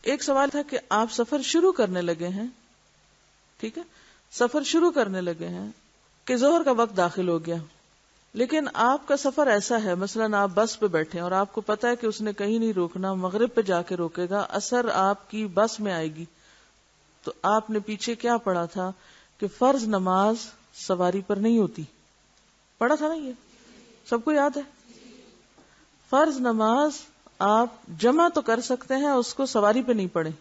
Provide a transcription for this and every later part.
ایک سوال تھا کہ آپ سفر شروع کرنے لگے ہیں، ٹھیک ہے، سفر شروع کرنے لگے ہیں کہ ظہر کا وقت داخل ہو گیا، لیکن آپ کا سفر ایسا ہے، مثلاً آپ بس پہ بیٹھے ہیں اور آپ کو پتا ہے کہ اس نے کہیں نہیں روکنا، مغرب پہ جا کے روکے گا، عصر آپ کی بس میں آئے گی، تو آپ نے پیچھے کیا پڑھا تھا کہ فرض نماز سواری پر نہیں ہوتی، پڑھا تھا نا، یہ سب کو یاد ہے؟ فرض نماز آپ جمع تو کر سکتے ہیں، اس کو سواری پہ نہیں پڑھیں۔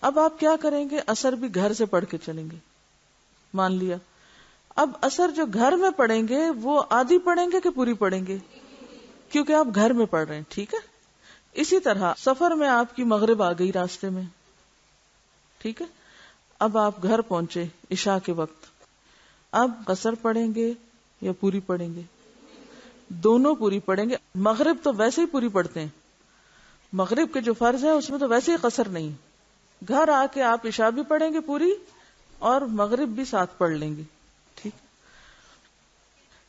اب آپ کیا کریں گے؟ عصر بھی گھر سے پڑھ کے چلیں گے، مان لیا۔ اب عصر جو گھر میں پڑھیں گے وہ آدھی پڑھیں گے کہ پوری پڑھیں گے؟ کیونکہ آپ گھر میں پڑھ رہے ہیں، ٹھیک ہے۔ اسی طرح سفر میں آپ کی مغرب آ گئی راستے میں، ٹھیک ہے، اب آپ گھر پہنچے عشاء کے وقت، اب قصر پڑھیں گے یا پوری پڑھیں گے؟ دونوں پوری پڑھیں گے۔ مغرب تو ویسے ہی پوری پڑھتے ہیں، مغرب کے جو فرض ہے اس میں تو ویسے ہی قصر نہیں، گھر آ کے آپ عشاء بھی پڑھیں گے پوری اور مغرب بھی ساتھ پڑھ لیں گے، ٹھیک۔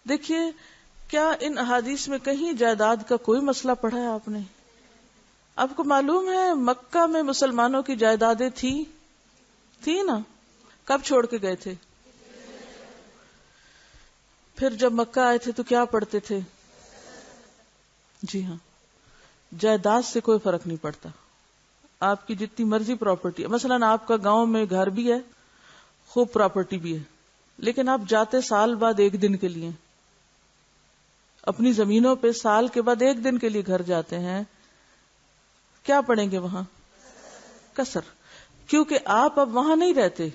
دیکھیے، کیا ان احادیث میں کہیں جائیداد کا کوئی مسئلہ پڑھا ہے آپ نے؟ آپ کو معلوم ہے مکہ میں مسلمانوں کی جائیدادیں تھی نا؟ کب چھوڑ کے گئے تھے؟ پھر جب مکہ آئے تھے تو کیا پڑھتے تھے؟ جی ہاں، جائیداد سے کوئی فرق نہیں پڑتا، آپ کی جتنی مرضی پراپرٹی ہے، مثلاً آپ کا گاؤں میں گھر بھی ہے، خوب پراپرٹی بھی ہے، لیکن آپ جاتے سال بعد ایک دن کے لیے، اپنی زمینوں پہ سال کے بعد ایک دن کے لیے گھر جاتے ہیں، کیا پڑھیں گے وہاں؟ قصر، کیونکہ آپ اب وہاں نہیں رہتے،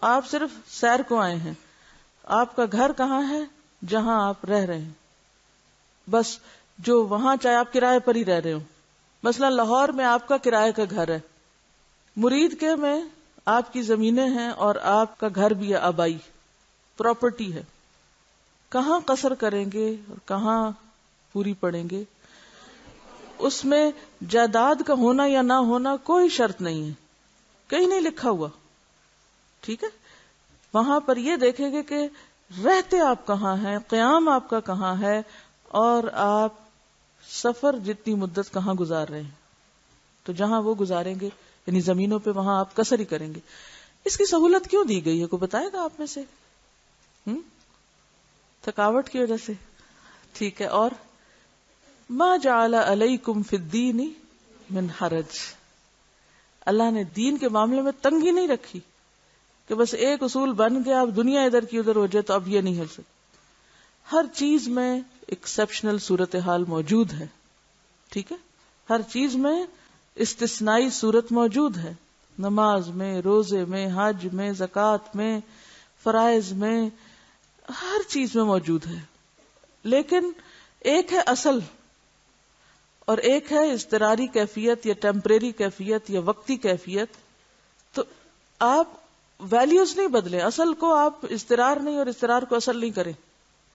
آپ صرف سیر کو آئے ہیں، آپ کا گھر کہاں ہے؟ جہاں آپ رہ رہے ہیں، بس جو وہاں چاہے آپ کرائے پر ہی رہ رہے ہو، مثلا لاہور میں آپ کا کرائے کا گھر ہے، مرید کے میں آپ کی زمینیں ہیں اور آپ کا گھر بھی ہے، آبائی پراپرٹی ہے، کہاں قصر کریں گے اور کہاں پوری پڑیں گے؟ اس میں جائیداد کا ہونا یا نہ ہونا کوئی شرط نہیں ہے، کہیں نہیں لکھا ہوا، ٹھیک ہے۔ وہاں پر یہ دیکھیں گے کہ رہتے آپ کہاں ہیں، قیام آپ کا کہاں ہے، اور آپ سفر جتنی مدت کہاں گزار رہے ہیں، تو جہاں وہ گزاریں گے یعنی زمینوں پہ وہاں آپ قصر ہی کریں گے۔ اس کی سہولت کیوں دی گئی ہے، کوئی بتائے گا آپ میں سے؟ تھکاوٹ کی وجہ سے، ٹھیک ہے۔ اور ما جعل علیکم فی الدین من حرج، اللہ نے دین کے معاملے میں تنگی نہیں رکھی کہ بس ایک اصول بن گیا، اب دنیا ادھر کی ادھر ہو جائے تو اب یہ نہیں ہل سکتا، ہر چیز میں ایکسیپشنل صورتحال موجود ہے، ٹھیک ہے، ہر چیز میں استثنائی صورت موجود ہے، نماز میں، روزے میں، حج میں، زکوٰۃ میں، فرائض میں، ہر چیز میں موجود ہے، لیکن ایک ہے اصل اور ایک ہے اضطراری کیفیت یا ٹیمپریری کیفیت یا وقتی کیفیت، تو آپ ویلیوز نہیں بدلیں، اصل کو آپ اضطرار نہیں اور اضطرار کو اصل نہیں کریں،